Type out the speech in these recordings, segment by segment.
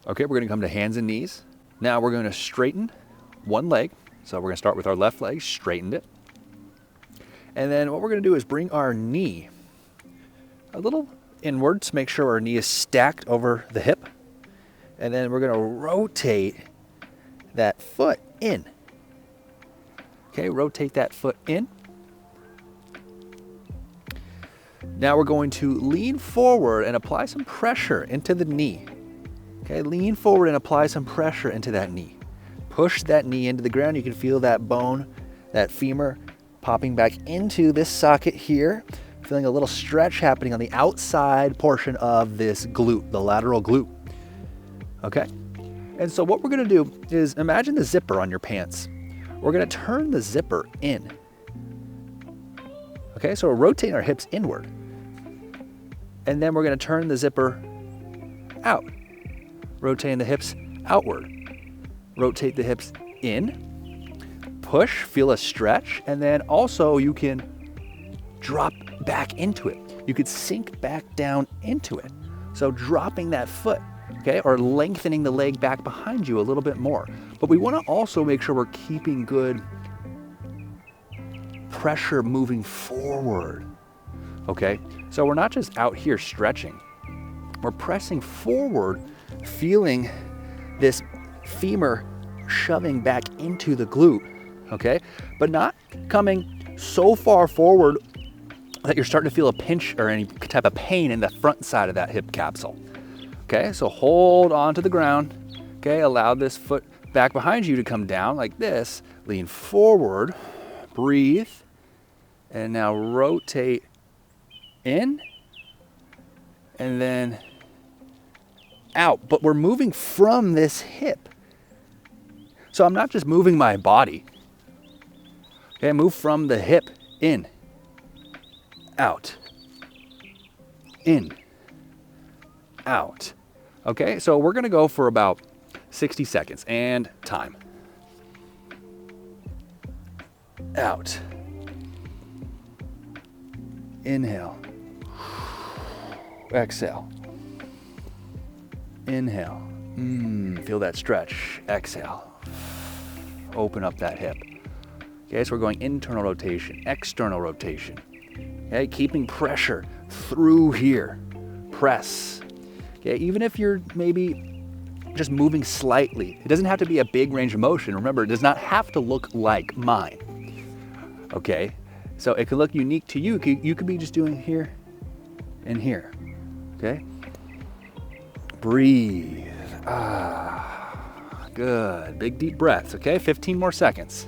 Okay, we're gonna come to hands and knees. Now we're gonna straighten one leg. So we're gonna start with our left leg, straightened it. And then what we're gonna do is bring our knee a little inward to make sure our knee is stacked over the hip. And then we're gonna rotate that foot in. Okay, rotate that foot in. Now we're going to lean forward and apply some pressure into the knee. Okay, lean forward and apply some pressure into that knee. Push that knee into the ground. You can feel that bone, that femur popping back into this socket here. Feeling a little stretch happening on the outside portion of this glute, the lateral glute. Okay, and so what we're gonna do is imagine the zipper on your pants. We're gonna turn the zipper in. Okay, so we're rotating our hips inward. And then we're gonna turn the zipper out. Rotating the hips outward. Rotate the hips in, push, feel a stretch, and then also you can drop back into it. You could sink back down into it. So dropping that foot, okay, or lengthening the leg back behind you a little bit more. But we wanna also make sure we're keeping good pressure moving forward, okay? So we're not just out here stretching. We're pressing forward, feeling this femur shoving back into the glute, okay? But not coming so far forward that you're starting to feel a pinch or any type of pain in the front side of that hip capsule. Okay, so hold on to the ground. Okay, allow this foot back behind you to come down like this. Lean forward, breathe, and now rotate in and then out. But we're moving from this hip. So I'm not just moving my body. Okay, move from the hip in, out, in, out. Okay, so we're gonna go for about 60 seconds and time. Out. Inhale. Exhale. Inhale. Feel that stretch. Exhale. Open up that hip. Okay, so we're going internal rotation, external rotation. Okay, keeping pressure through here. Press. Okay, even if you're maybe just moving slightly, it doesn't have to be a big range of motion. Remember, it does not have to look like mine. Okay, so it can look unique to you. You could be just doing here and here. Okay, breathe. Good. Big deep breaths. Okay, 15 more seconds.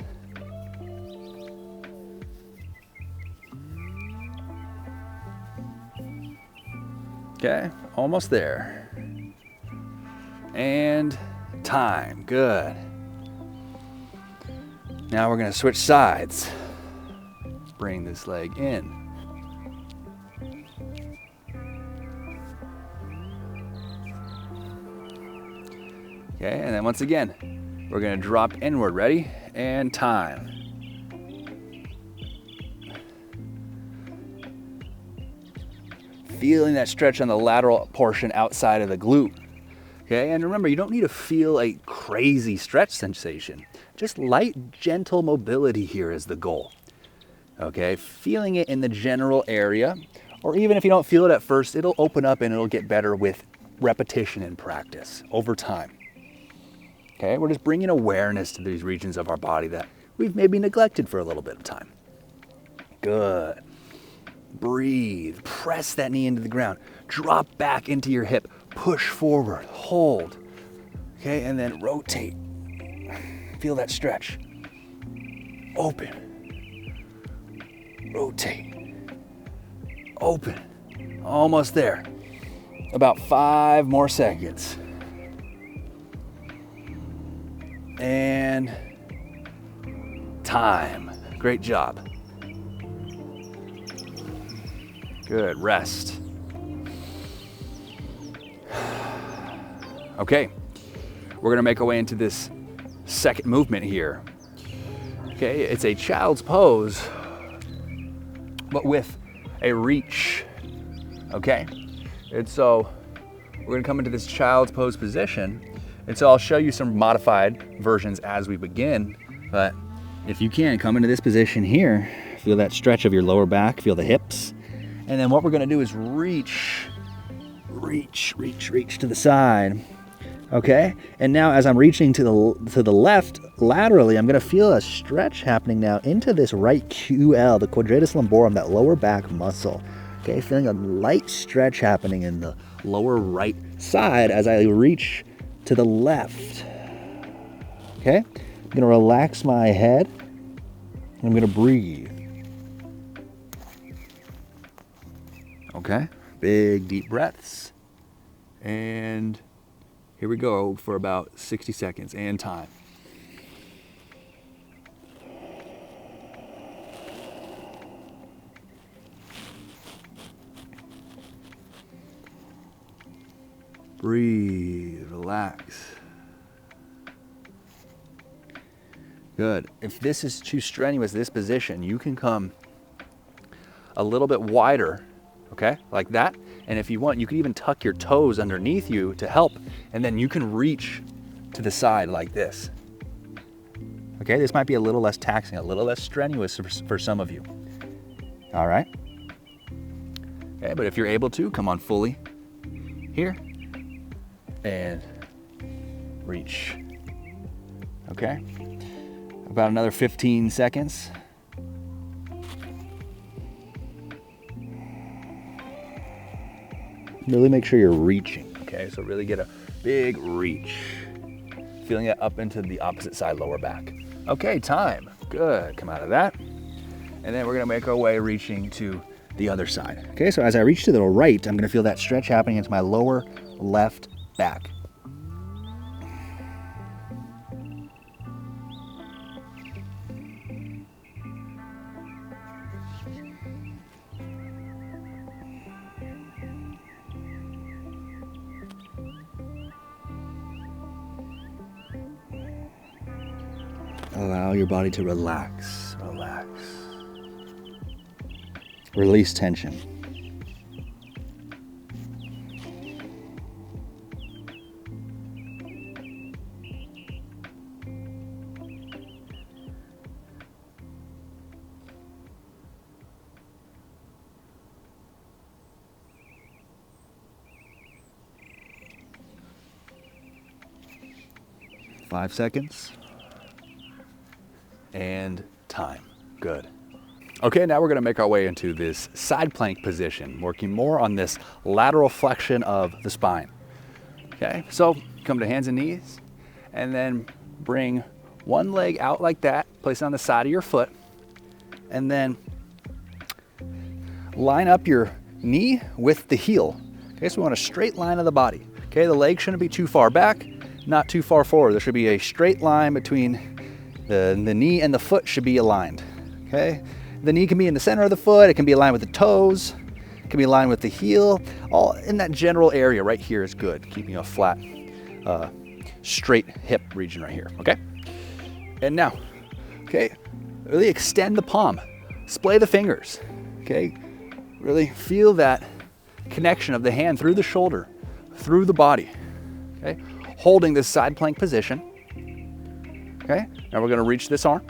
Okay, almost there. And time. Good. Now we're going to switch sides. Bring this leg in. Okay, and then once again, we're going to drop inward. Ready? And time. Feeling that stretch on the lateral portion outside of the glute. Okay, and remember, you don't need to feel a crazy stretch sensation. Just light, gentle mobility here is the goal. Okay, feeling it in the general area, or even if you don't feel it at first, it'll open up and it'll get better with repetition and practice over time. Okay, we're just bringing awareness to these regions of our body that we've maybe neglected for a little bit of time. Good. Breathe, press that knee into the ground, drop back into your hip, push forward, hold, okay, and then rotate. Feel that stretch. Open, rotate, open, almost there. About 5 more seconds. And time. Great job. Good, rest. Okay, we're gonna make our way into this second movement here. Okay, it's a child's pose, but with a reach. Okay, and so we're gonna come into this child's pose position. And so I'll show you some modified versions as we begin, but if you can, come into this position here, feel that stretch of your lower back, feel the hips. And then what we're gonna do is reach to the side. Okay, and now as I'm reaching to the left laterally, I'm gonna feel a stretch happening now into this right QL, the quadratus lumborum, that lower back muscle. Okay, feeling a light stretch happening in the lower right side as I reach to the left. Okay, I'm gonna relax my head, and I'm gonna breathe. Okay, big deep breaths, and here we go for about 60 seconds and time. Breathe, relax. Good. If this is too strenuous, this position, you can come a little bit wider, okay, like that. And if you want, you can even tuck your toes underneath you to help, and then you can reach to the side like this. Okay, this might be a little less taxing, a little less strenuous for some of you. All right. Okay, but if you're able to, come on fully here and reach. Okay, about another 15 seconds. Really make sure you're reaching, okay? So really get a big reach. Feeling it up into the opposite side, lower back. Okay, time, good, come out of that. And then we're gonna make our way reaching to the other side. Okay, so as I reach to the right, I'm gonna feel that stretch happening into my lower left back. Allow your body to relax, relax. Release tension. Five seconds. And time. Good. Okay, now we're going to make our way into this side plank position, working more on this lateral flexion of the spine. Okay, so come to hands and knees, and then bring one leg out like that, place it on the side of your foot, and then line up your knee with the heel. Okay, so we want a straight line of the body. Okay, the leg shouldn't be too far back, not too far forward. There should be a straight line between the knee and the foot should be aligned, okay? The knee can be in the center of the foot, it can be aligned with the toes, it can be aligned with the heel, all in that general area right here is good, keeping a flat, straight hip region right here, okay? And now, okay, really extend the palm, splay the fingers, okay? Really feel that connection of the hand through the shoulder, through the body, okay? Holding this side plank position. Okay, now we're gonna reach this arm.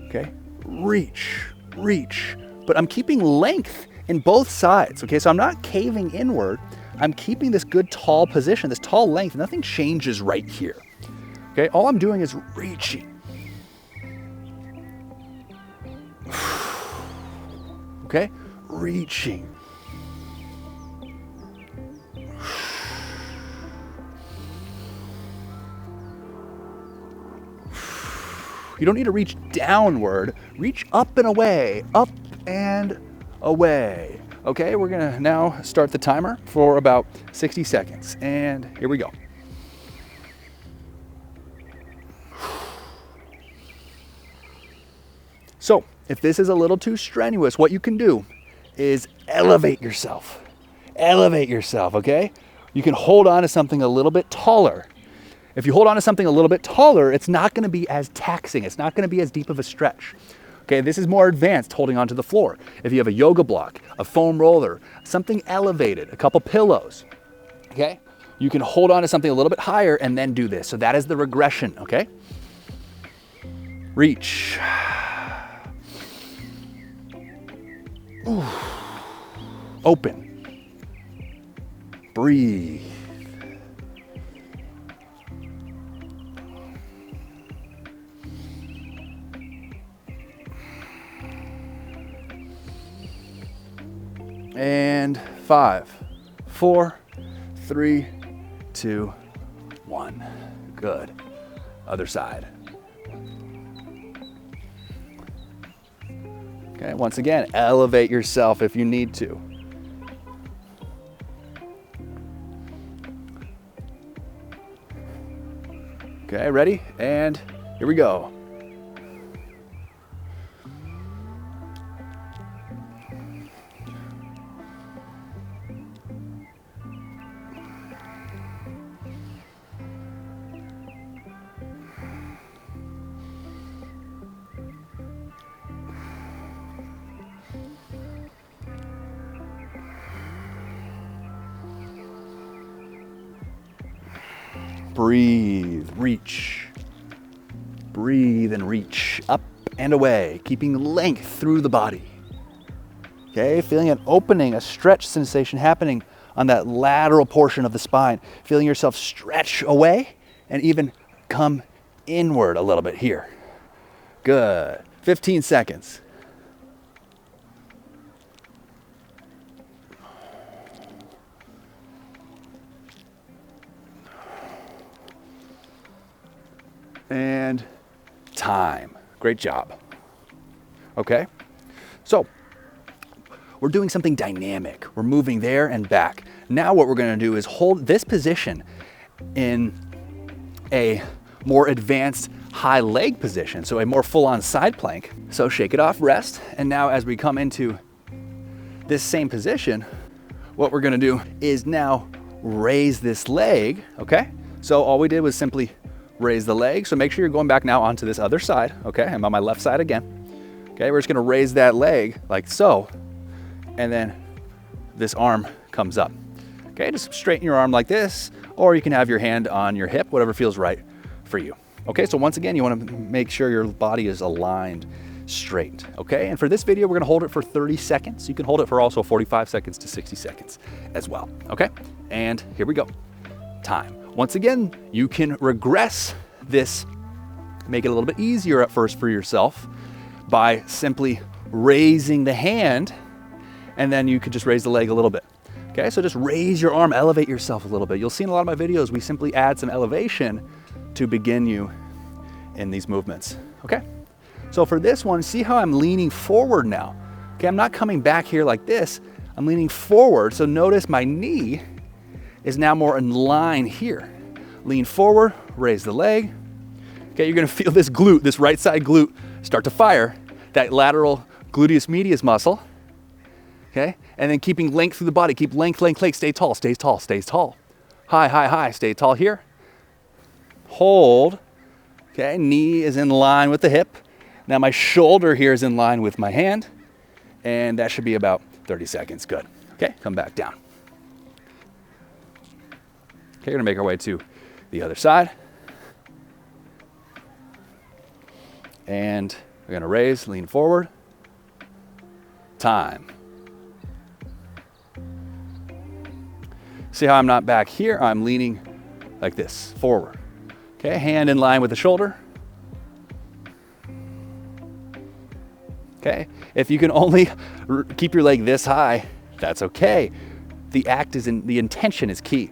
Okay, reach, but I'm keeping length in both sides. Okay, so I'm not caving inward. I'm keeping this good tall position, this tall length. Nothing changes right here. Okay, all I'm doing is reaching. Okay, reaching. You don't need to reach downward, reach up and away, up and away. Okay, we're gonna now start the timer for about 60 seconds. And here we go. So if this is a little too strenuous, what you can do is elevate yourself. Elevate yourself, okay? You can hold on to something a little bit taller. If you hold on to something a little bit taller, it's not gonna be as taxing. It's not gonna be as deep of a stretch. Okay, this is more advanced, holding onto the floor. If you have a yoga block, a foam roller, something elevated, a couple pillows, okay? You can hold on to something a little bit higher and then do this. So that is the regression, okay? Reach. Ooh. Open. Breathe. And 5, 4, 3, 2, 1. Good. Other side. Okay, once again, elevate yourself if you need to. Okay, ready? And here we go. Breathe, reach. Breathe and reach up and away, keeping length through the body. Okay, feeling an opening, a stretch sensation happening on that lateral portion of the spine. Feeling yourself stretch away and even come inward a little bit here. Good. 15 seconds. And time. Great job. Okay, so we're doing something dynamic. We're moving there and back. Now what we're going to do is hold this position in a more advanced high leg position, so a more full-on side plank. So shake it off, rest, and now as we come into this same position, what we're going to do is now raise this leg, okay? So all we did was simply raise the leg. So make sure you're going back now onto this other side. Okay, I'm on my left side again. Okay, we're just gonna raise that leg like so, and then this arm comes up. Okay, just straighten your arm like this, or you can have your hand on your hip, whatever feels right for you. Okay, so once again, you wanna make sure your body is aligned straight. Okay, and for this video, we're gonna hold it for 30 seconds. You can hold it for also 45 seconds to 60 seconds as well. Okay, and here we go. Time. Once again, you can regress this, make it a little bit easier at first for yourself by simply raising the hand, and then you could just raise the leg a little bit. Okay, so just raise your arm, elevate yourself a little bit. You'll see in a lot of my videos, we simply add some elevation to begin you in these movements. Okay, so for this one, see how I'm leaning forward now. Okay, I'm not coming back here like this, I'm leaning forward. So notice my knee is now more in line here. Lean forward, raise the leg. Okay, you're gonna feel this glute, this right side glute start to fire, that lateral gluteus medius muscle. Okay, and then keeping length through the body, keep length, length, length, stay tall, stay tall, stay tall. High, high, high, stay tall here. Hold, okay, knee is in line with the hip. Now my shoulder here is in line with my hand, and that should be about 30 seconds, good. Okay, come back down. Okay, we're gonna make our way to the other side. And we're gonna raise, lean forward. Time. See how I'm not back here? I'm leaning like this, forward. Okay, hand in line with the shoulder. Okay, if you can only keep your leg this high, that's okay. The intention is key.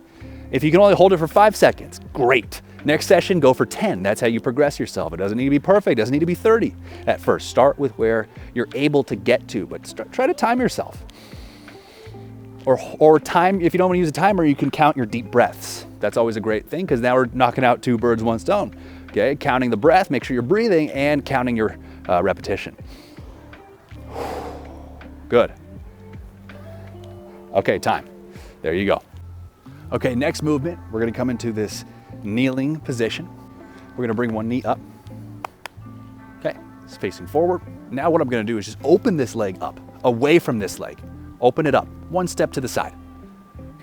If you can only hold it for 5 seconds, great. Next session, go for 10. That's how you progress yourself. It doesn't need to be perfect. It doesn't need to be 30 at first. Start with where you're able to get to, but try to time yourself. Or time, if you don't want to use a timer, you can count your deep breaths. That's always a great thing, because now we're knocking out 2 birds, 1 stone. Okay, counting the breath, make sure you're breathing, and counting your repetition. Good. Okay, time. There you go. Okay, next movement, we're gonna come into this kneeling position. We're gonna bring one knee up. Okay, it's facing forward. Now what I'm gonna do is just open this leg up, away from this leg. Open it up, 1 step to the side.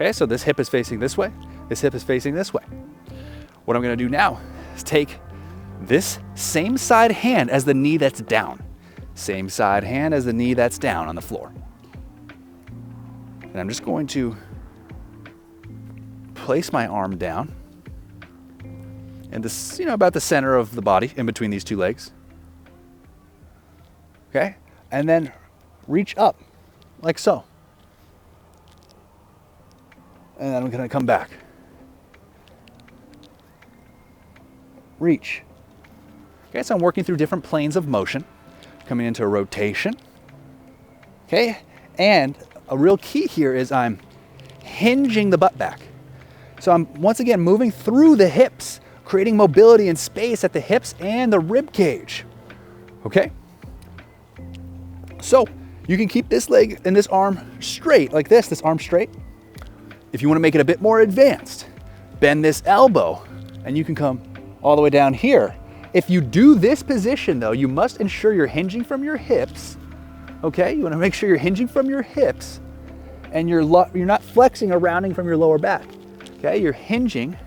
Okay, so this hip is facing this way, this hip is facing this way. What I'm gonna do now is take this same side hand as the knee that's down. Same side hand as the knee that's down on the floor. And I'm just going to place my arm down and this, about the center of the body in between these two legs. Okay, and then reach up like so. And then I'm gonna come back. Reach. Okay, so I'm working through different planes of motion, coming into a rotation. Okay, and a real key here is I'm hinging the butt back. So I'm once again moving through the hips, creating mobility and space at the hips and the rib cage. Okay? So you can keep this leg and this arm straight like this arm straight. If you want to make it a bit more advanced, bend this elbow and you can come all the way down here. If you do this position though, you must ensure you're hinging from your hips. Okay, you want to make sure you're hinging from your hips and you're not flexing or rounding from your lower back. Okay, you're hinging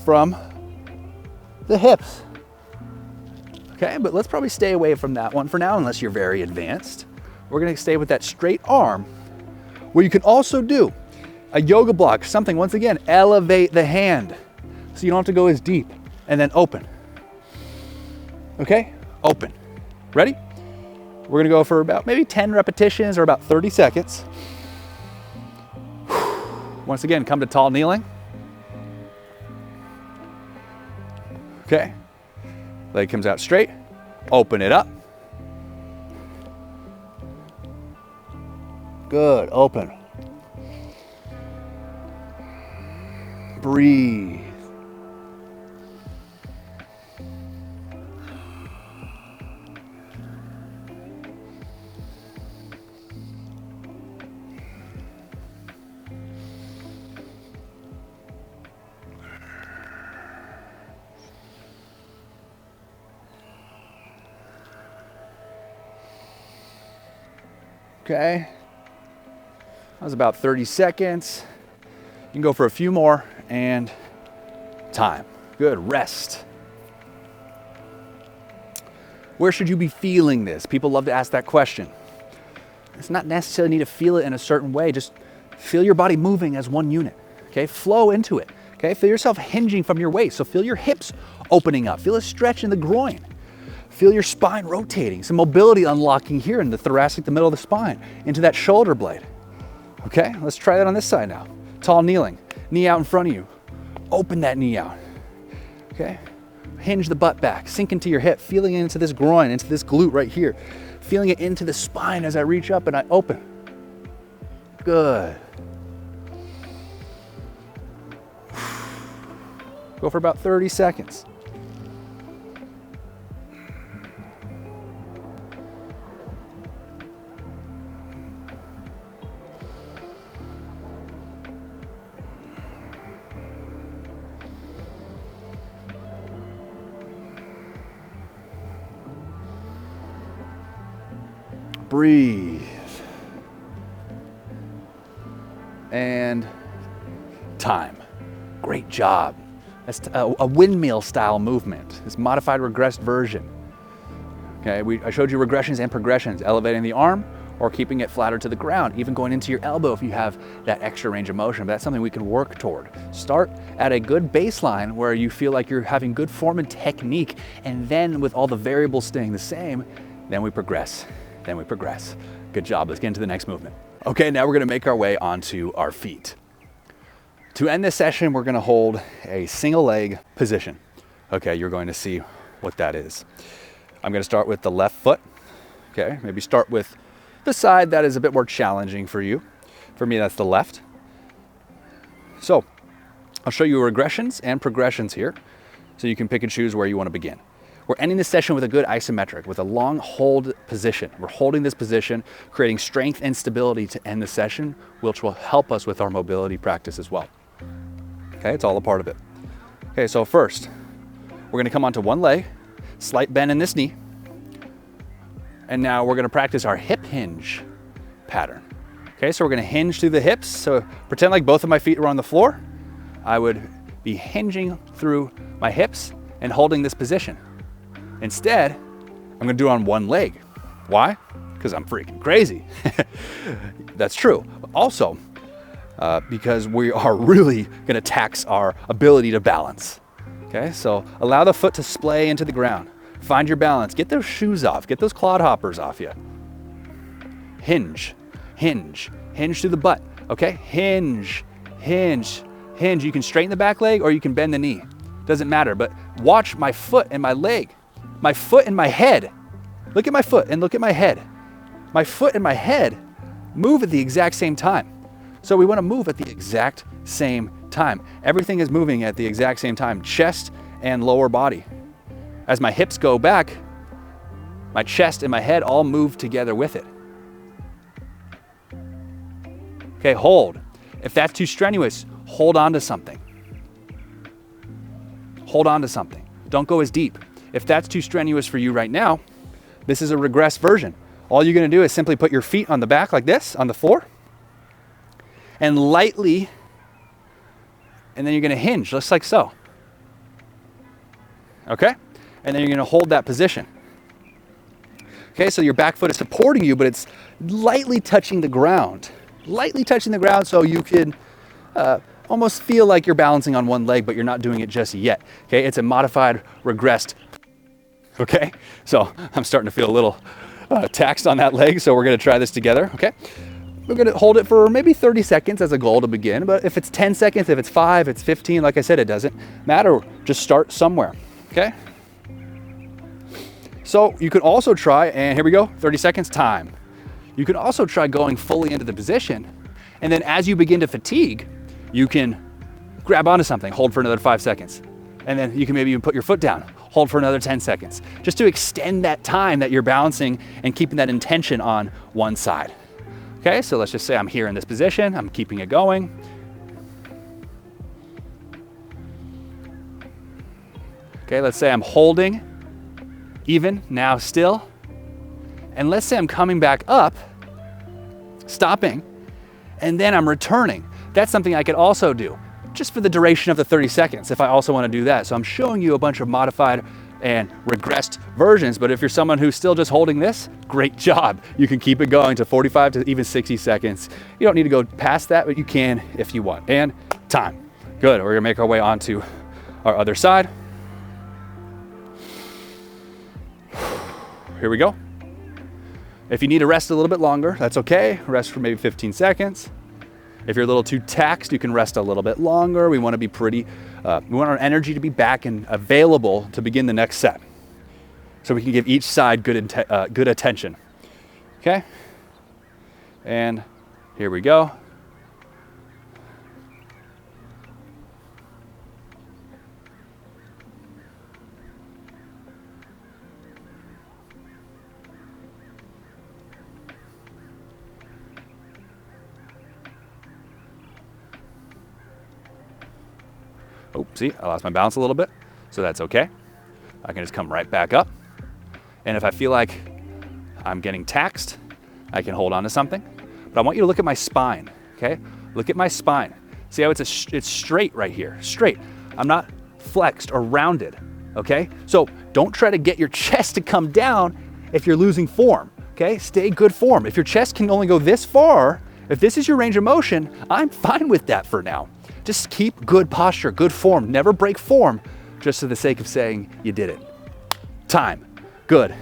from the hips. Okay, but let's probably stay away from that one for now unless you're very advanced. We're going to stay with that straight arm. What you can also do, a yoga block, something, once again, elevate the hand so you don't have to go as deep, and then open. Okay, open. Ready? We're gonna go for about maybe 10 repetitions or about 30 seconds. Once again, come to tall kneeling. Okay, leg comes out straight, open it up. Good, open. Breathe. Okay, that was about 30 seconds. You can go for a few more and time. Good, rest. Where should you be feeling this? People love to ask that question. It's not necessarily need to feel it in a certain way. Just feel your body moving as one unit. Okay, flow into it. Okay, feel yourself hinging from your waist. So feel your hips opening up. Feel a stretch in the groin. Feel your spine rotating, some mobility unlocking here in the thoracic, the middle of the spine, into that shoulder blade. Okay, let's try that on this side now. Tall kneeling, knee out in front of you. Open that knee out. Okay, hinge the butt back, sink into your hip, feeling into this groin, into this glute right here. Feeling it into the spine as I reach up and I open. Good. Go for about 30 seconds. Breathe. And time. Great job. That's a windmill style movement. This modified regressed version. Okay, I showed you regressions and progressions, elevating the arm or keeping it flatter to the ground, even going into your elbow if you have that extra range of motion. But that's something we can work toward. Start at a good baseline where you feel like you're having good form and technique, and then with all the variables staying the same, then we progress. Then we progress. Good job. Let's get into the next movement. Okay, now we're gonna make our way onto our feet. To end this session, we're gonna hold a single leg position. Okay, you're going to see what that is. I'm gonna start with the left foot. Okay, maybe start with the side that is a bit more challenging for you. For me, that's the left. So I'll show you regressions and progressions here so you can pick and choose where you wanna begin. We're ending this session with a good isometric, with a long hold position. We're holding this position, creating strength and stability to end the session, which will help us with our mobility practice as well. Okay, it's all a part of it. Okay, so first, we're gonna come onto one leg, slight bend in this knee, and now we're gonna practice our hip hinge pattern. Okay, so we're gonna hinge through the hips. So pretend like both of my feet are on the floor. I would be hinging through my hips and holding this position. Instead, I'm gonna do it on one leg. Why? Because I'm freaking crazy. That's true. Also, because we are really gonna tax our ability to balance. Okay, so allow the foot to splay into the ground. Find your balance. Get those shoes off. Get those clodhoppers off you. Hinge, hinge, hinge through the butt. Okay, hinge, hinge, hinge. You can straighten the back leg or you can bend the knee. Doesn't matter, but watch my foot and my leg. My foot and my head. Look at my foot and look at my head. My foot and my head move at the exact same time. So we want to move at the exact same time. Everything is moving at the exact same time, chest and lower body. As my hips go back, my chest and my head all move together with it. Okay, hold. If that's too strenuous, hold on to something. Hold on to something. Don't go as deep. If that's too strenuous for you right now, this is a regressed version. All you're gonna do is simply put your feet on the back like this, on the floor, and lightly, and then you're gonna hinge, just like so. Okay? And then you're gonna hold that position. Okay, so your back foot is supporting you, but it's lightly touching the ground. Lightly touching the ground so you can almost feel like you're balancing on one leg, but you're not doing it just yet. Okay, it's a modified, regressed. Okay, so I'm starting to feel a little taxed on that leg, so we're gonna try this together, okay? We're gonna hold it for maybe 30 seconds as a goal to begin, but if it's 10 seconds, if it's 5, it's 15, like I said, it doesn't matter. Just start somewhere, okay? So you could also try, and here we go, 30 seconds, time. You can also try going fully into the position, and then as you begin to fatigue, you can grab onto something, hold for another 5 seconds, and then you can maybe even put your foot down, hold for another 10 seconds, just to extend that time that you're balancing and keeping that intention on one side. Okay, so let's just say I'm here in this position, I'm keeping it going. Okay, let's say I'm holding, even, now still. And let's say I'm coming back up, stopping, and then I'm returning. That's something I could also do, just for the duration of the 30 seconds, if I also want to do that. So I'm showing you a bunch of modified and regressed versions, but if you're someone who's still just holding this, great job. You can keep it going to 45 to even 60 seconds. You don't need to go past that, but you can if you want. And time. Good, we're gonna make our way onto our other side. Here we go. If you need to rest a little bit longer, that's okay. Rest for maybe 15 seconds. If you're a little too taxed, you can rest a little bit longer. We want to be we want our energy to be back and available to begin the next set. So we can give each side good attention. Okay? And here we go. Oh, see, I lost my balance a little bit, so that's okay. I can just come right back up. And if I feel like I'm getting taxed, I can hold on to something. But I want you to look at my spine, okay? Look at my spine. See how it's straight right here, straight. I'm not flexed or rounded, okay? So don't try to get your chest to come down if you're losing form, okay? Stay good form. If your chest can only go this far, if this is your range of motion, I'm fine with that for now. Just keep good posture, good form. Never break form just for the sake of saying you did it. Time. Good.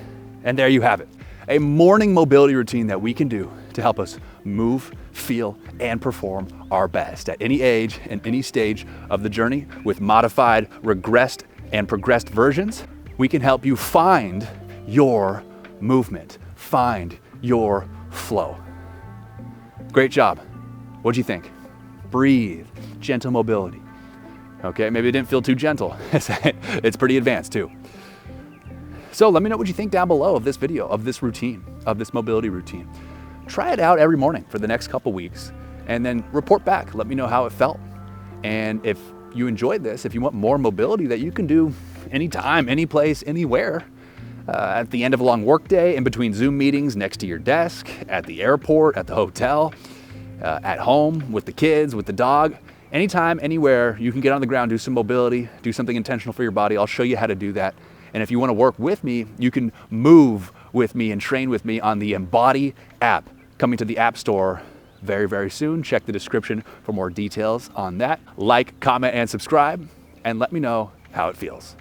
And there you have it. A morning mobility routine that we can do to help us move, feel, and perform our best at any age and any stage of the journey. With modified, regressed, and progressed versions, we can help you find your movement, find your flow. Great job. What'd you think? Breathe. Gentle mobility. Okay, maybe it didn't feel too gentle. It's pretty advanced too. So let me know what you think down below of this video, of this routine, of this mobility routine. Try it out every morning for the next couple weeks and then report back. Let me know how it felt. And if you enjoyed this, if you want more mobility that you can do anytime, any place, anywhere, at the end of a long workday, in between Zoom meetings, next to your desk, at the airport, at the hotel, at home, with the kids, with the dog. Anytime, anywhere, you can get on the ground, do some mobility, do something intentional for your body. I'll show you how to do that. And if you want to work with me, you can move with me and train with me on the Embody app, coming to the App Store very, very soon. Check the description for more details on that. Like, comment, and subscribe, and let me know how it feels.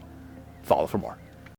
Follow for more.